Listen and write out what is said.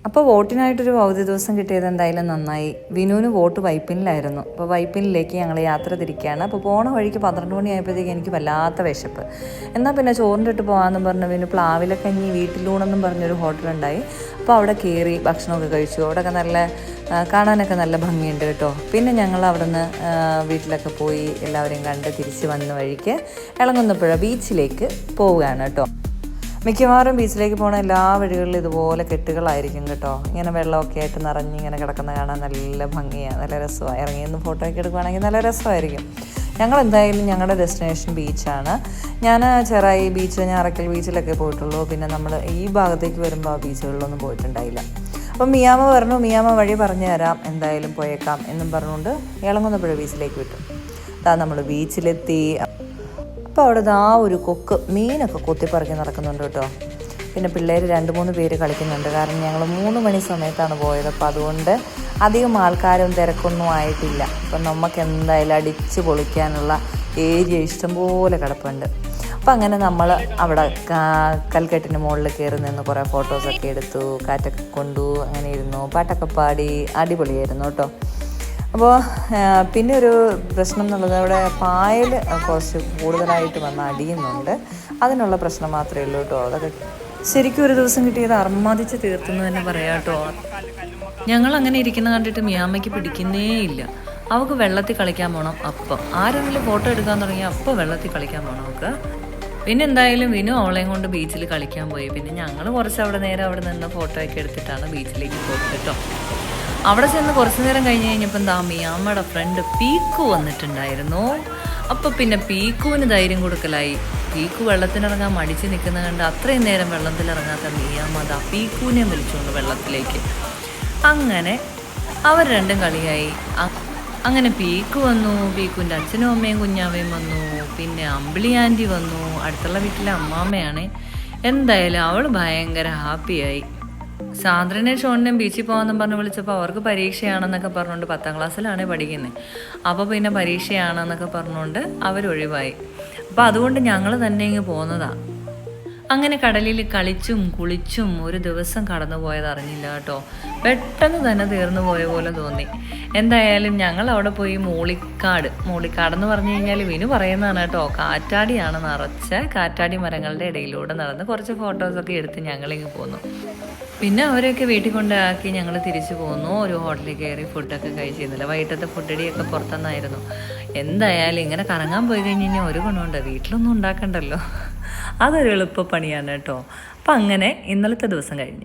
അപ്പോൾ വോട്ടിനായിട്ടൊരു അവധി ദിവസം കിട്ടിയത് എന്തായാലും നന്നായി. വിനുവിന് വോട്ട് വൈപ്പിനിലായിരുന്നു. അപ്പോൾ വൈപ്പിനിലേക്ക് ഞങ്ങൾ യാത്ര തിരിക്കുകയാണ്. അപ്പോൾ പോണ വഴിക്ക് 12 മണിയായപ്പോഴത്തേക്ക് എനിക്ക് വല്ലാത്ത വിശപ്പ്. എന്നാൽ പിന്നെ ചോറിൻ്റെ ഇട്ട് പോകാമെന്ന് പറഞ്ഞു വിനു പ്ലാവിലക്കഞ്ഞി വീട്ടിലൂണെന്നും പറഞ്ഞൊരു ഹോട്ടലുണ്ടായി. അപ്പോൾ അവിടെ കയറി ഭക്ഷണമൊക്കെ കഴിച്ചു. അവിടെയൊക്കെ നല്ല കാണാനൊക്കെ നല്ല ഭംഗിയുണ്ട് കേട്ടോ. പിന്നെ ഞങ്ങൾ അവിടെ നിന്ന് വീട്ടിലൊക്കെ പോയി എല്ലാവരെയും കണ്ട് തിരിച്ച് വന്ന വഴിക്ക് ഇളങ്ങുന്നപ്പുഴ ബീച്ചിലേക്ക് പോവുകയാണ് കേട്ടോ. മിക്കവാറും ബീച്ചിലേക്ക് പോകുന്ന എല്ലാ വഴികളിലും ഇതുപോലെ കെട്ടുകളായിരിക്കും കേട്ടോ. ഇങ്ങനെ വെള്ളമൊക്കെ ആയിട്ട് നിറഞ്ഞ് ഇങ്ങനെ കിടക്കുന്ന കാണാൻ നല്ല ഭംഗിയാണ്, നല്ല രസമാണ്. ഇറങ്ങിയൊന്ന് ഫോട്ടോ ഒക്കെ എടുക്കുകയാണെങ്കിൽ നല്ല രസമായിരിക്കും. ഞങ്ങൾ എന്തായാലും ഞങ്ങളുടെ ഡെസ്റ്റിനേഷൻ ബീച്ചാണ്. ഞാൻ ചെറായി ബീച്ച്, ഞാറക്കൽ ബീച്ചിലൊക്കെ പോയിട്ടുള്ളൂ. പിന്നെ നമ്മൾ ഈ ഭാഗത്തേക്ക് വരുമ്പോൾ ആ ബീച്ചുകളിലൊന്നും പോയിട്ടുണ്ടായില്ല. അപ്പം മിയാമ പറഞ്ഞു മിയാമ വഴി പറഞ്ഞു തരാം, എന്തായാലും പോയേക്കാം എന്നും പറഞ്ഞുകൊണ്ട് ഇളങ്ങുന്നപ്പുഴ ബീച്ചിലേക്ക് വിട്ടു. നമ്മൾ ബീച്ചിലെത്തി. അപ്പോൾ അവിടെ ഒരു കൊക്ക് മീനൊക്കെ കൊത്തിപ്പറക്കി നടക്കുന്നുണ്ട് കേട്ടോ. പിന്നെ പിള്ളേർ 2-3 പേര് കളിക്കുന്നുണ്ട്. കാരണം ഞങ്ങൾ 3 മണി സമയത്താണ് പോയത്. അപ്പോൾ അതുകൊണ്ട് അധികം ആൾക്കാരും തിരക്കൊന്നും ആയിട്ടില്ല. അപ്പം നമുക്ക് എന്തായാലും അടിച്ച് പൊളിക്കാനുള്ള ഏരിയ ഇഷ്ടംപോലെ കിടപ്പുണ്ട്. അപ്പം അങ്ങനെ നമ്മൾ അവിടെ കൽക്കെട്ടിന് മുകളിൽ കയറി നിന്ന് കുറേ ഫോട്ടോസൊക്കെ എടുത്തു, കാറ്റൊക്കെ കൊണ്ടു, അങ്ങനെ ഇരുന്നു, പാട്ടൊക്കെ പാടി, അടിപൊളിയായിരുന്നു കേട്ടോ. അപ്പോൾ പിന്നെ ഒരു പ്രശ്നം എന്നുള്ളത് അവിടെ പായൽ കുറച്ച് കൂടുതലായിട്ട് വന്ന് അടിയുന്നുണ്ട്. അതിനുള്ള പ്രശ്നം മാത്രമേ ഉള്ളൂ കേട്ടോ. അതൊക്കെ ശരിക്കും ഒരു ദിവസം കിട്ടിയത് അർമാദിച്ച് തീർത്തെന്ന് തന്നെ പറയാം കേട്ടോ. ഞങ്ങൾ അങ്ങനെ ഇരിക്കുന്ന കണ്ടിട്ട് മിയാമ്മയ്ക്ക് പിടിക്കുന്നേ ഇല്ല. അവൾക്ക് വെള്ളത്തിൽ കളിക്കാൻ പോകണം. അപ്പം ആരെങ്കിലും ഫോട്ടോ എടുക്കാൻ തുടങ്ങിയാൽ അപ്പം വെള്ളത്തിൽ കളിക്കാൻ പോകണം അവൾക്ക്. പിന്നെ എന്തായാലും വിനു അവളെയും കൊണ്ട് ബീച്ചിൽ കളിക്കാൻ പോയി. പിന്നെ ഞങ്ങൾ കുറച്ച് അവിടെ നിന്ന് ഫോട്ടോ ഒക്കെ എടുത്തിട്ടാണ് ബീച്ചിലേക്ക് പോയിട്ട് കേട്ടോ. അവിടെ ചെന്ന് കുറച്ച് നേരം കഴിഞ്ഞ് കഴിഞ്ഞപ്പോൾ മിയാമ്മയുടെ ഫ്രണ്ട് പീക്കു വന്നിട്ടുണ്ടായിരുന്നു. അപ്പോൾ പിന്നെ പീക്കുവിന് ധൈര്യം കൊടുക്കലായി. പീക്കു വെള്ളത്തിനിറങ്ങാൻ മടിച്ച് നിൽക്കുന്ന കണ്ട് അത്രയും നേരം വെള്ളത്തിലിറങ്ങാത്ത മിയാമ്മ പീക്കുവിനെ വിളിച്ചുകൊണ്ട് വെള്ളത്തിലേക്ക്. അങ്ങനെ അവർ രണ്ടും കളിയായി. അങ്ങനെ പീക്കു വന്നു, പീക്കുവിൻ്റെ അച്ഛനും അമ്മയും കുഞ്ഞാവയും വന്നു, പിന്നെ അമ്പിളി ആൻറ്റി വന്നു, അടുത്തുള്ള വീട്ടിലെ അമ്മാമ്മയാണ്. എന്തായാലും അവൾ ഭയങ്കര ഹാപ്പിയായി. സാന്ദ്രനെയും ഷോണിനെയും ബീച്ചിൽ പോകാമെന്നും പറഞ്ഞ് വിളിച്ചപ്പോൾ അവർക്ക് പരീക്ഷയാണെന്നൊക്കെ പറഞ്ഞുകൊണ്ട് 10ാം ക്ലാസ്സിലാണ് പഠിക്കുന്നത്. അപ്പോൾ പിന്നെ പരീക്ഷയാണെന്നൊക്കെ പറഞ്ഞുകൊണ്ട് അവരൊഴിവായി. അപ്പോൾ അതുകൊണ്ട് ഞങ്ങൾ തന്നെ ഇങ്ങ് പോകുന്നതാണ്. അങ്ങനെ കടലിൽ കളിച്ചും കുളിച്ചും ഒരു ദിവസം കടന്നു പോയത് അറിഞ്ഞില്ല കേട്ടോ. പെട്ടെന്ന് തന്നെ തീർന്നു പോയ പോലെ തോന്നി. എന്തായാലും ഞങ്ങൾ അവിടെ പോയി മൂളിക്കാടെന്ന് പറഞ്ഞു കഴിഞ്ഞാൽ വിനു പറയുന്നതാണ് കേട്ടോ. കാറ്റാടിയാണ് നിറച്ച കാറ്റാടി മരങ്ങളുടെ ഇടയിലൂടെ നടന്ന് കുറച്ച് ഫോട്ടോസൊക്കെ എടുത്ത് ഞങ്ങളിങ്ങ് പോന്നു. പിന്നെ അവരെയൊക്കെ വീട്ടിൽ കൊണ്ടാക്കി ഞങ്ങൾ തിരിച്ചു പോന്നു. ഒരു ഹോട്ടലിൽ കയറി ഫുഡൊക്കെ കഴിച്ചിരുന്നില്ല. വൈകിട്ടത്തെ ഫുഡടിയൊക്കെ പുറത്തുനിന്നായിരുന്നു. എന്തായാലും ഇങ്ങനെ കറങ്ങാൻ പോയി കഴിഞ്ഞ് കഴിഞ്ഞാൽ ഒരു ഗുണമുണ്ട്, വീട്ടിലൊന്നും ഉണ്ടാക്കണ്ടല്ലോ. അതൊരു എളുപ്പപ്പണിയാണ് കേട്ടോ. അപ്പം അങ്ങനെ ഇന്നലത്തെ ദിവസം കഴിഞ്ഞു.